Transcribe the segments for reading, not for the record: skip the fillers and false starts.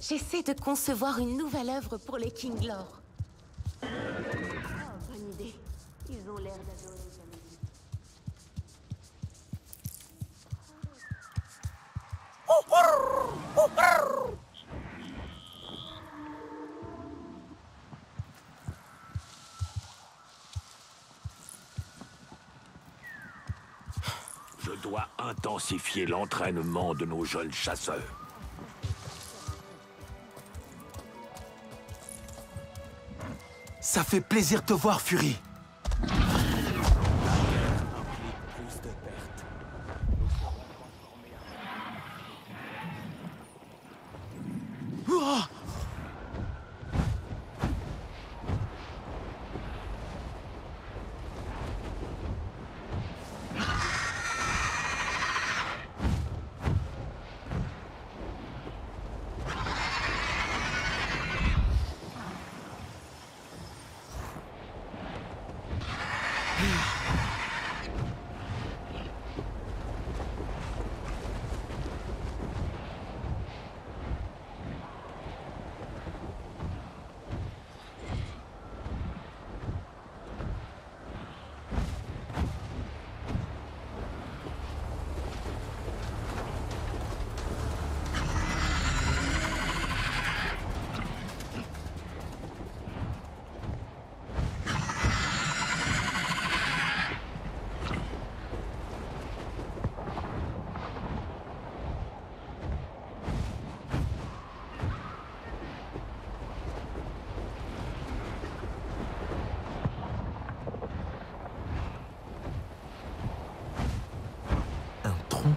J'essaie de concevoir une nouvelle œuvre pour les Kinglor. Oh, bonne idée. Ils ont l'air d'adorer ta musique. Je dois intensifier l'entraînement de nos jeunes chasseurs. Ça fait plaisir de te voir, Fury. Ouah!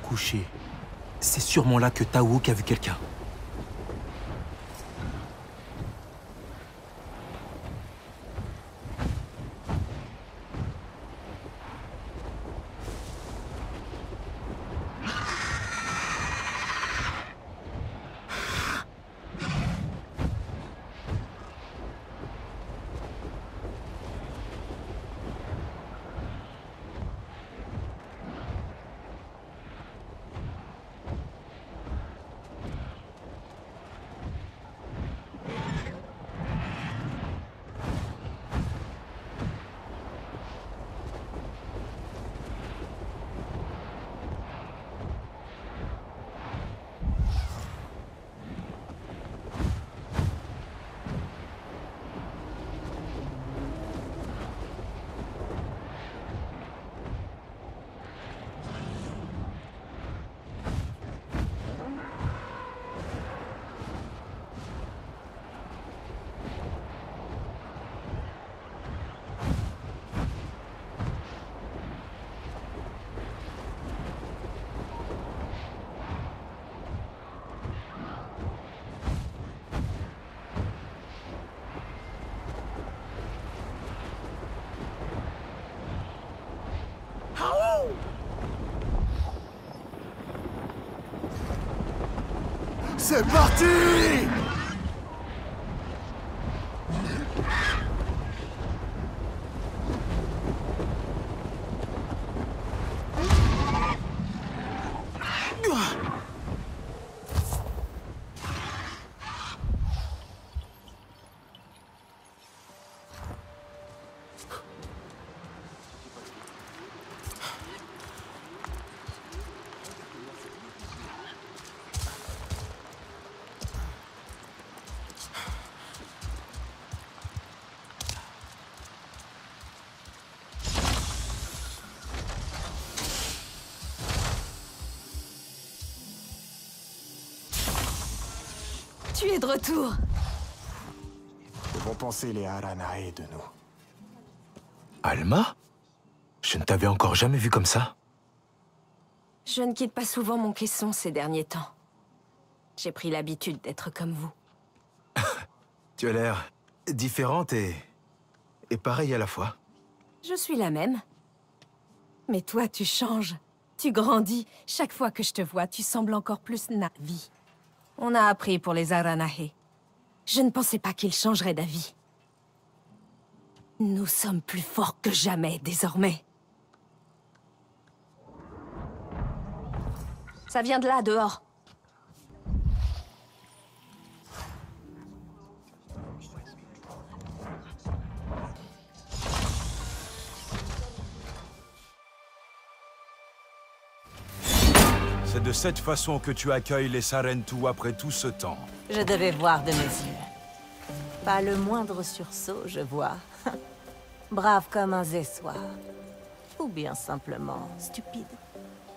Couché. C'est sûrement là que Taouk a vu quelqu'un. C'est parti! Tu es de retour. Que vont penser les Aranae de nous? Alma? Je ne t'avais encore jamais vu comme ça. Je ne quitte pas souvent mon caisson ces derniers temps. J'ai pris l'habitude d'être comme vous. Tu as l'air différente et pareille à la fois. Je suis la même. Mais toi, tu changes. Tu grandis. Chaque fois que je te vois, tu sembles encore plus Na'vi. On a appris pour les Aranahe. Je ne pensais pas qu'ils changeraient d'avis. Nous sommes plus forts que jamais, désormais. Ça vient de là, dehors. C'est de cette façon que tu accueilles les Sarentu après tout ce temps. Je devais voir de mes yeux. Pas le moindre sursaut, je vois. Brave comme un Zessoir. Ou bien simplement stupide.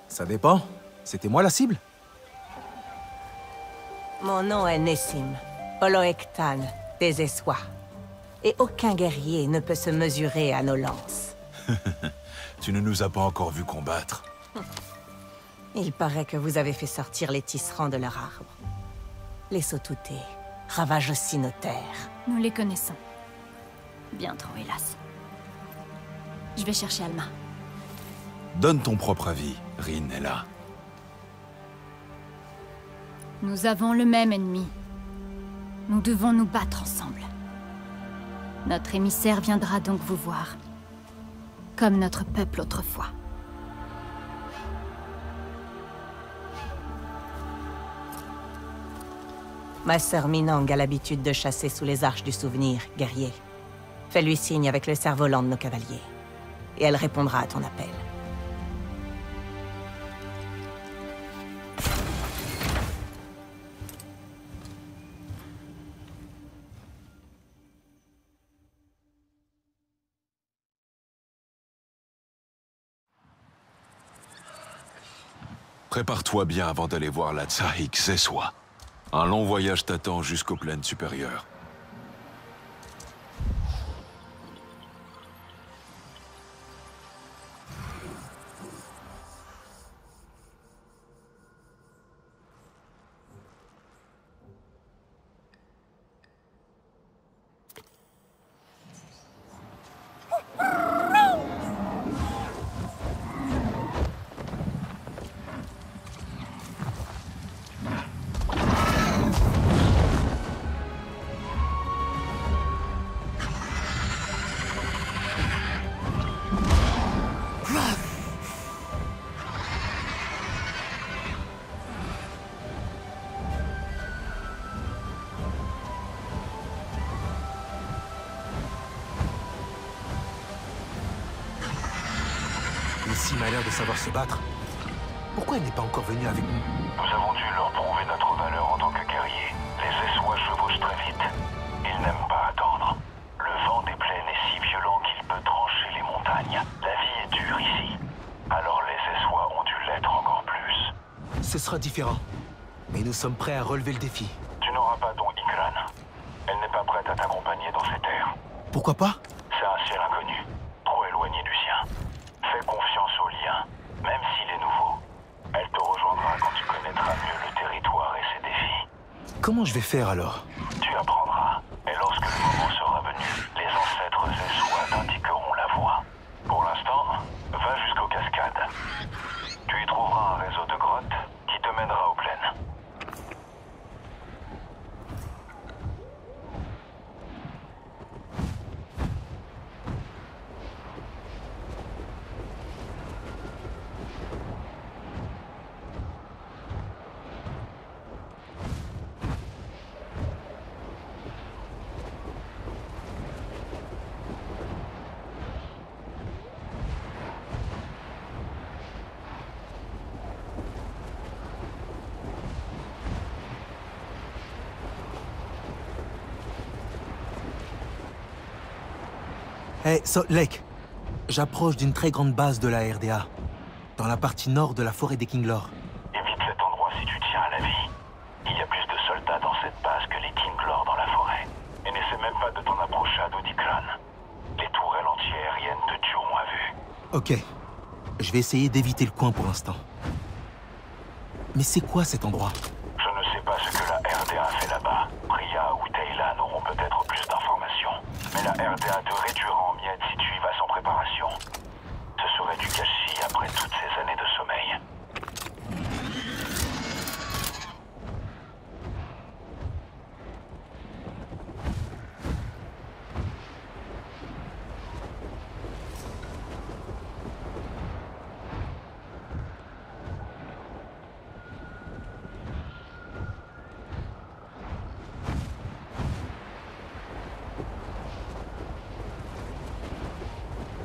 Ça dépend. C'était moi la cible? Mon nom est Nessim, Oloektan, des Zessois. Et aucun guerrier ne peut se mesurer à nos lances. Tu ne nous as pas encore vu combattre. Il paraît que vous avez fait sortir les tisserands de leur arbre. Les Sotutés ravagent aussi nos terres. Nous les connaissons. Bien trop, hélas. Je vais chercher Alma. Donne ton propre avis, Rin est là. Nous avons le même ennemi. Nous devons nous battre ensemble. Notre émissaire viendra donc vous voir. Comme notre peuple autrefois. Ma sœur Minang a l'habitude de chasser sous les arches du souvenir, guerrier. Fais-lui signe avec le cerf-volant de nos cavaliers. Et elle répondra à ton appel. Prépare-toi bien avant d'aller voir la Tsahik Zessois. Un long voyage t'attend jusqu'aux plaines supérieures. Nessim a l'air de savoir se battre. Pourquoi elle n'est pas encore venue avec nous? Nous avons dû leur prouver notre valeur en tant que guerriers. Les Zessois chevauchent très vite. Ils n'aiment pas attendre. Le vent des plaines est si violent qu'il peut trancher les montagnes. La vie est dure ici. Alors les Zessois ont dû l'être encore plus. Ce sera différent. Mais nous sommes prêts à relever le défi. Tu n'auras pas ton Ikran. Elle n'est pas prête à t'accompagner dans ces terres. Pourquoi pas? C'est un ciel inconnu, trop éloigné du sien. Fais confiance au lien, même s'il est nouveau. Elle te rejoindra quand tu connaîtras mieux le territoire et ses défis. Comment je vais faire alors? Tu apprendras, et lorsque le moment sera venu, les ancêtres Zessois t'indiqueront la voie. Pour l'instant, va jusqu'aux cascades. Tu y trouveras un réseau de grottes qui te mènera aux plaines. Hey, Lake, j'approche d'une très grande base de la RDA, dans la partie nord de la forêt des Kinglor. Évite cet endroit si tu tiens à la vie. Il y a plus de soldats dans cette base que les Kinglor dans la forêt. Et n'essaie même pas de t'en approcher à Dodikran. Les tourelles anti-aériennes te tueront à vue. Ok, je vais essayer d'éviter le coin pour l'instant. Mais c'est quoi cet endroit? Je ne sais pas ce que la RDA fait là-bas. Priya ou Taylan auront peut-être plus d'informations. Mais la RDA te réduira en miettes si tu y vas sans préparation. Ce serait du gâchis après toutes ces années de sommeil.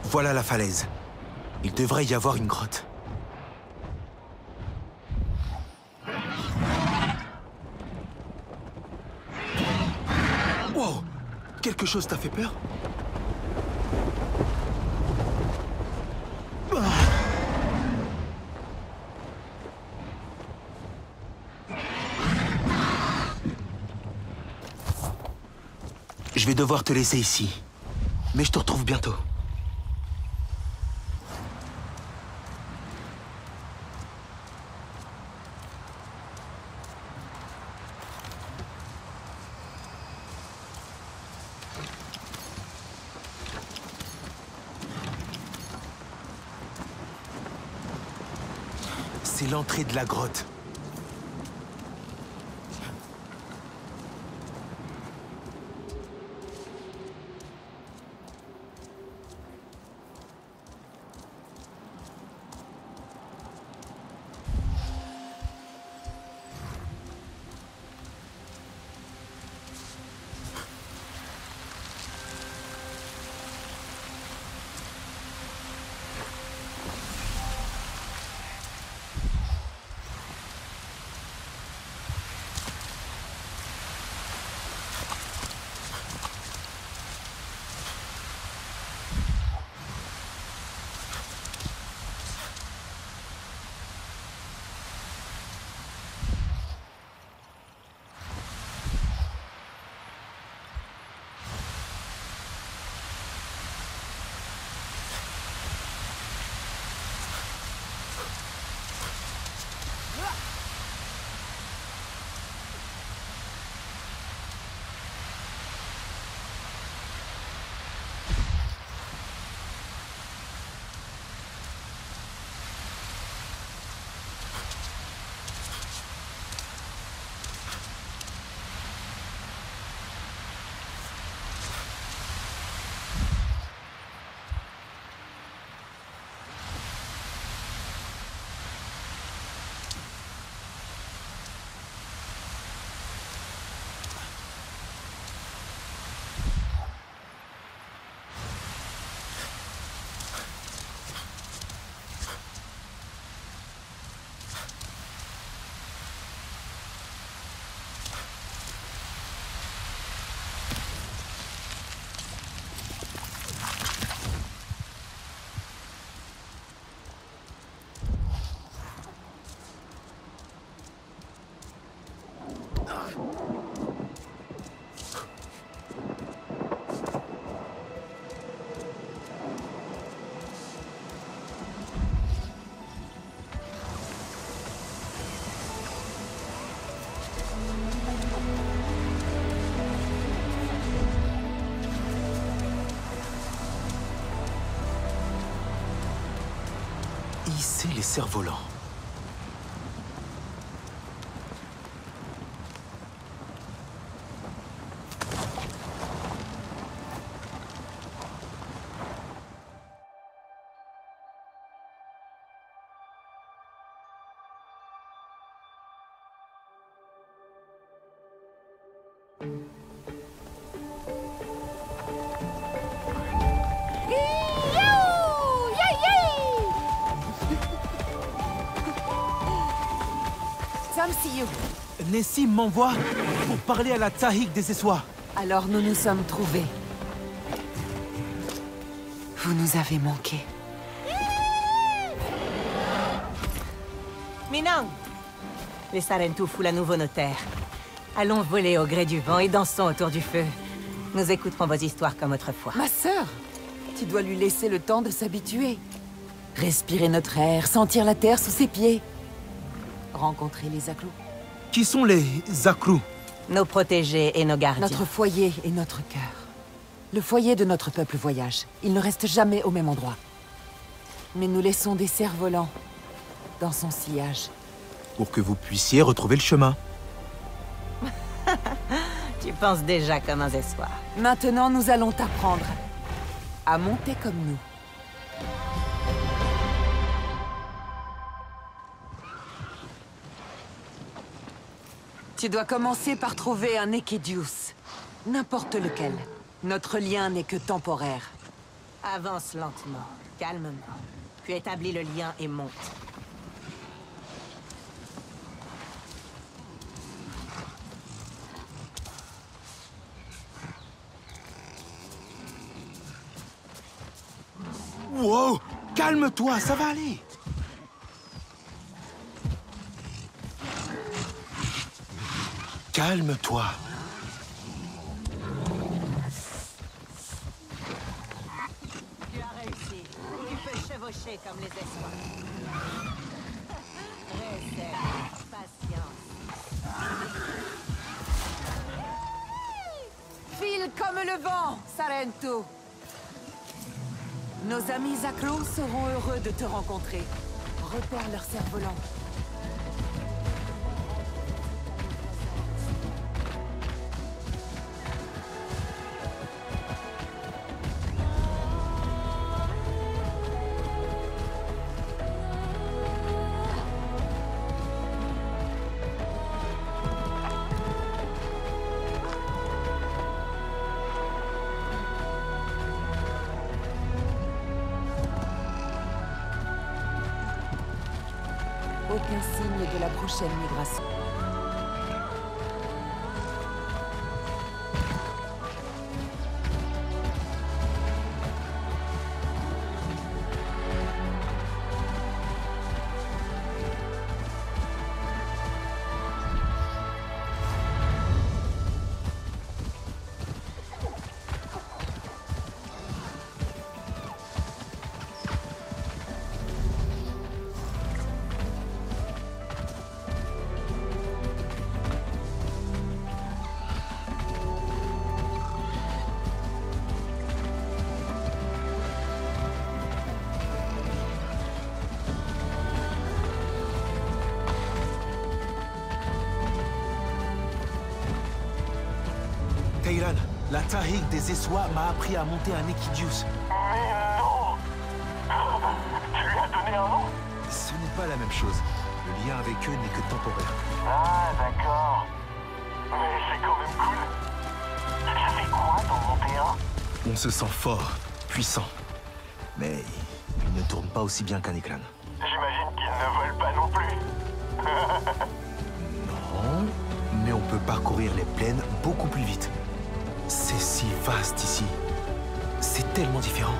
Voilà la falaise. Il devrait y avoir une grotte. Wow! Quelque chose t'a fait peur? Je vais devoir te laisser ici. Mais je te retrouve bientôt. C'est l'entrée de la grotte. Hisser les cerfs-volants. Nessim m'envoie pour parler à la Tsahik des Essois. Alors nous nous sommes trouvés. Vous nous avez manqué. Minang! Les Sarentu fout la nouveau notaire. Allons voler au gré du vent et dansons autour du feu. Nous écouterons vos histoires comme autrefois. Ma sœur, tu dois lui laisser le temps de s'habituer. Respirer notre air, sentir la terre sous ses pieds. Rencontrer les Aklous. Qui sont les Aklous? Nos protégés et nos gardiens. Notre foyer et notre cœur. Le foyer de notre peuple voyage. Il ne reste jamais au même endroit. Mais nous laissons des cerfs-volants dans son sillage. Pour que vous puissiez retrouver le chemin. Tu penses déjà comme un Zessoir. Maintenant, nous allons t'apprendre à monter comme nous. Tu dois commencer par trouver un Ekedius. N'importe lequel. Notre lien n'est que temporaire. Avance lentement, calmement. Puis établis le lien et monte. Wow! Calme-toi, ça va aller. Calme-toi. Tu as réussi. Tu peux chevaucher comme les espoirs. Réserve, patience. File comme le vent, Sarento. Nos amis Zakro seront heureux de te rencontrer. Repère leur cerf-volant. Aucun signe de la prochaine migration. Tayran, la Tahik des Essois m'a appris à monter un Equidius. Mais non! Tu lui as donné un nom? Ce n'est pas la même chose. Le lien avec eux n'est que temporaire. Ah, d'accord. Mais c'est quand même cool. Ça fait quoi d'en monter un? On se sent fort, puissant. Mais il ne tourne pas aussi bien qu'un Ikran. J'imagine qu'ils ne volent pas non plus. Non, mais on peut parcourir les plaines beaucoup plus vite. C'est si vaste ici. C'est tellement différent.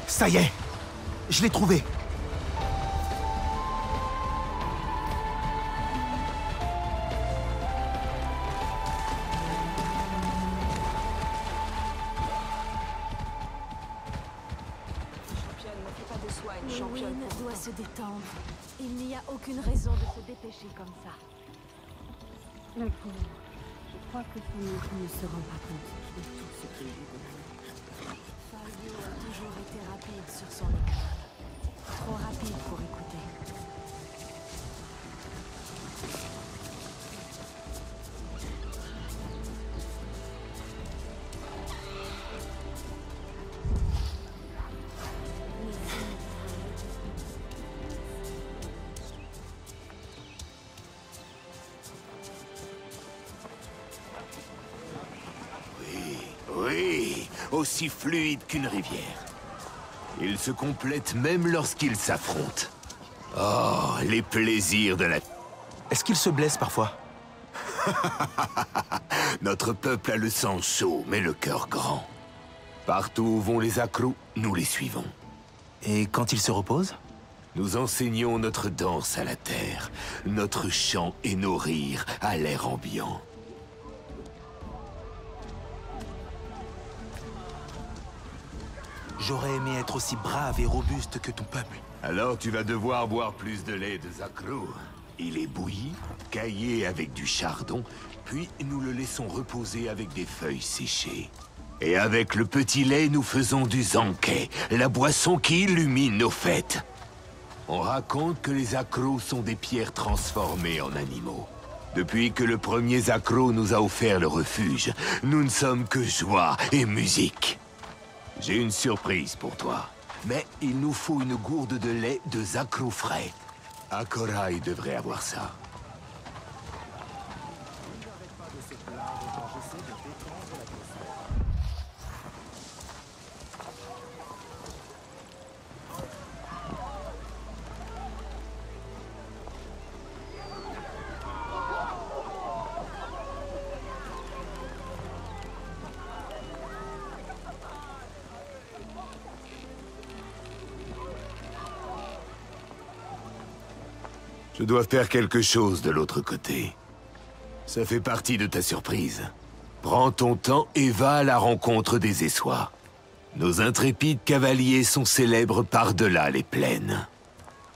Ça y est! Je l'ai trouvé! Wynne doit se détendre. Il n'y a aucune raison de se dépêcher comme ça. Le pauvre. Je crois que son mari ne se rend pas compte de tout ce qu'il lui demande. Fabio a toujours été rapide sur son écran. Trop rapide pour écouter. Oui, aussi fluide qu'une rivière. Ils se complètent même lorsqu'ils s'affrontent. Oh, les plaisirs de la... Est-ce qu'il se blesse parfois? Notre peuple a le sang chaud, mais le cœur grand. Partout où vont les accros, nous les suivons. Et quand il se repose? Nous enseignons notre danse à la terre, notre chant et nos rires à l'air ambiant. J'aurais aimé être aussi brave et robuste que ton peuple. Alors tu vas devoir boire plus de lait de Zakro. Il est bouilli, caillé avec du chardon, puis nous le laissons reposer avec des feuilles séchées. Et avec le petit lait, nous faisons du zanké, la boisson qui illumine nos fêtes. On raconte que les accros sont des pierres transformées en animaux. Depuis que le premier Zakro nous a offert le refuge, nous ne sommes que joie et musique. J'ai une surprise pour toi. Mais il nous faut une gourde de lait de Zakro frais. Akorai devrait avoir ça. Je dois faire quelque chose de l'autre côté. Ça fait partie de ta surprise. Prends ton temps et va à la rencontre des Essois. Nos intrépides cavaliers sont célèbres par-delà les plaines.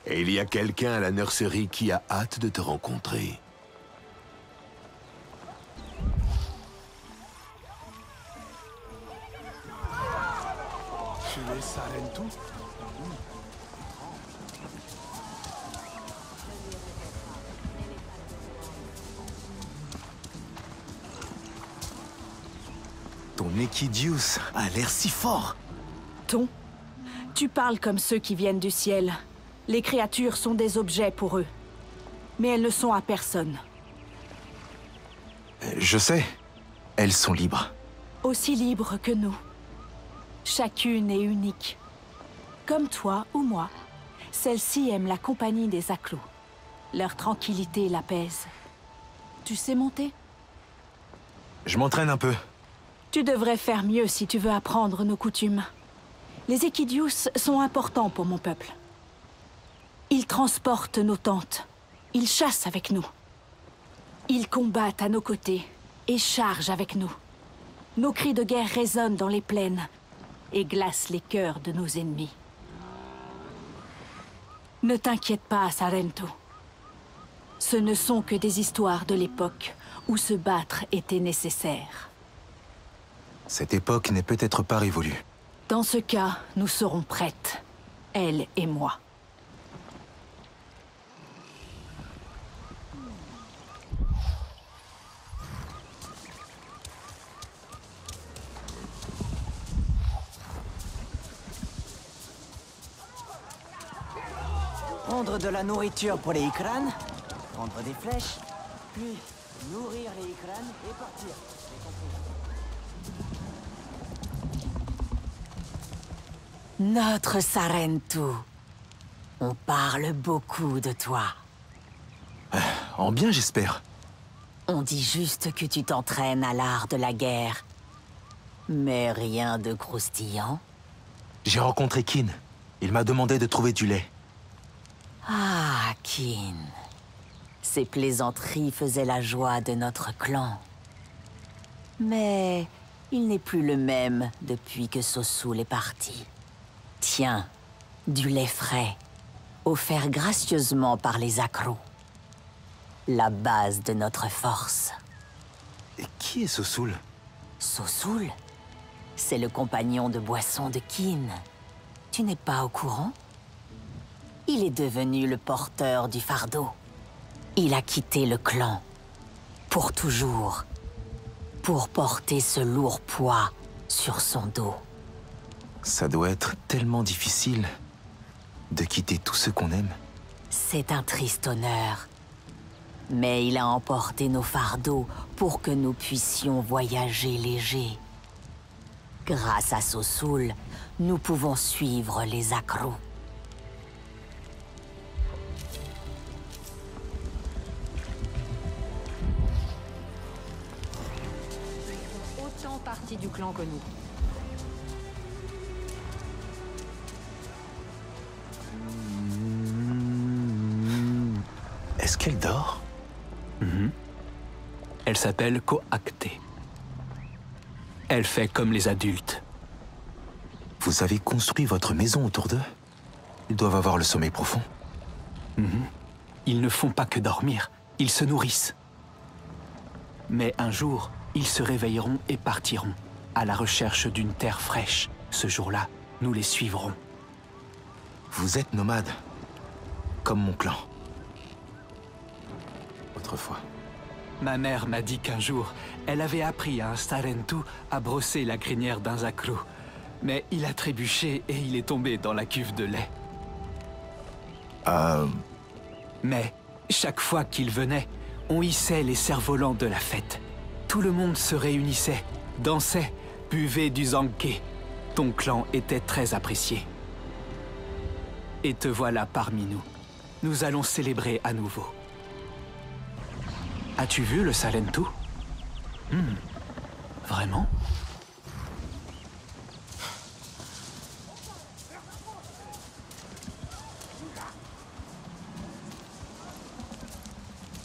Et il y a quelqu'un à la nurserie qui a hâte de te rencontrer. Tu es Sarentu? Ton Equidius a l'air si fort. Ton, tu parles comme ceux qui viennent du ciel. Les créatures sont des objets pour eux. Mais elles ne sont à personne. Je sais. Elles sont libres. Aussi libres que nous. Chacune est unique. Comme toi ou moi, celles-ci aiment la compagnie des Aklo. Leur tranquillité l'apaise. Tu sais monter? Je m'entraîne un peu. Tu devrais faire mieux si tu veux apprendre nos coutumes. Les Equidius sont importants pour mon peuple. Ils transportent nos tentes. Ils chassent avec nous. Ils combattent à nos côtés et chargent avec nous. Nos cris de guerre résonnent dans les plaines et glacent les cœurs de nos ennemis. Ne t'inquiète pas, Sarento. Ce ne sont que des histoires de l'époque où se battre était nécessaire. Cette époque n'est peut-être pas révolue. Dans ce cas, nous serons prêtes. Elle et moi. Prendre de la nourriture pour les Ikran, prendre des flèches, puis nourrir les Ikran et partir. Notre Sarentu. On parle beaucoup de toi. En bien, j'espère. On dit juste que tu t'entraînes à l'art de la guerre. Mais rien de croustillant. J'ai rencontré Kin. Il m'a demandé de trouver du lait. Ah, Kin. Ces plaisanteries faisaient la joie de notre clan. Mais il n'est plus le même depuis que Sosul est parti. Tiens, du lait frais, offert gracieusement par les Akrou. La base de notre force. Et qui est Sosul? Sosul? C'est le compagnon de boisson de Kin. Tu n'es pas au courant? Il est devenu le porteur du fardeau. Il a quitté le clan. Pour toujours. Pour porter ce lourd poids sur son dos. Ça doit être tellement difficile de quitter tout ce qu'on aime. C'est un triste honneur. Mais il a emporté nos fardeaux pour que nous puissions voyager légers. Grâce à Sosul, nous pouvons suivre les Akrou. Autant partie du clan que nous. Est-ce qu'elle dort? Elle s'appelle Ko'Akte. Elle fait comme les adultes. Vous avez construit votre maison autour d'eux? Ils doivent avoir le sommeil profond. Ils ne font pas que dormir, ils se nourrissent. Mais un jour, ils se réveilleront et partiront, à la recherche d'une terre fraîche. Ce jour-là, nous les suivrons. Vous êtes nomade, comme mon clan. Autrefois. Ma mère m'a dit qu'un jour, elle avait appris à un Sarentu à brosser la crinière d'un Zakrou. Mais il a trébuché et il est tombé dans la cuve de lait. Mais chaque fois qu'il venait, on hissait les cerfs-volants de la fête. Tout le monde se réunissait, dansait, buvait du Zanké. Ton clan était très apprécié. Et te voilà parmi nous. Nous allons célébrer à nouveau. As-tu vu le Salentu? Vraiment?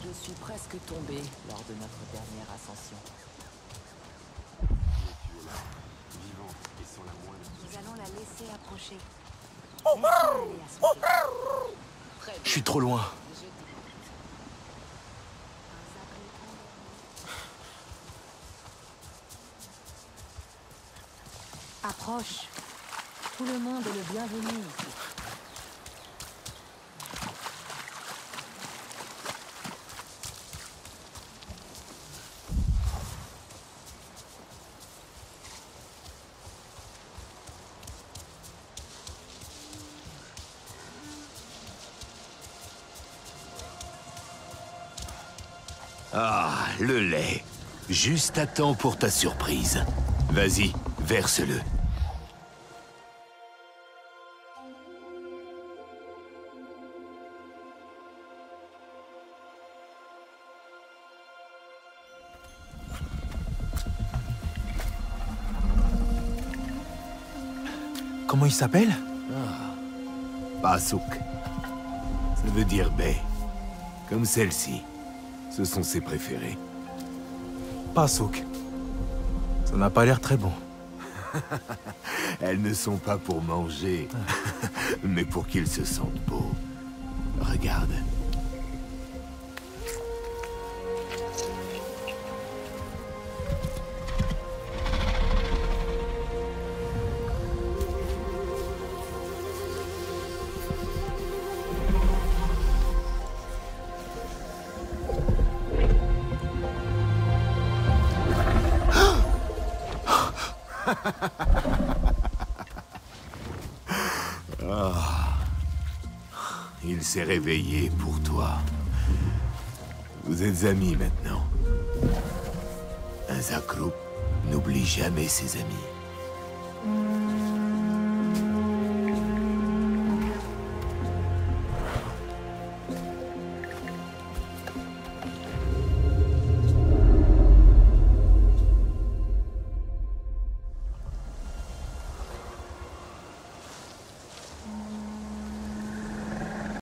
Je suis presque tombé lors de notre dernière ascension. Nous allons la laisser approcher. Je suis trop loin. Approche. Tout le monde est le bienvenu ici. Ah, le lait. Juste à temps pour ta surprise. Vas-y, verse-le. Comment il s'appelle? Pasouk. Ça veut dire baie. Comme celle-ci. Ce sont ses préférés. Pasouk. Ça n'a pas l'air très bon. Elles ne sont pas pour manger, mais pour qu'ils se sentent beaux. Regarde. Il s'est réveillé pour toi. Vous êtes amis maintenant. Un Zakrou n'oublie jamais ses amis.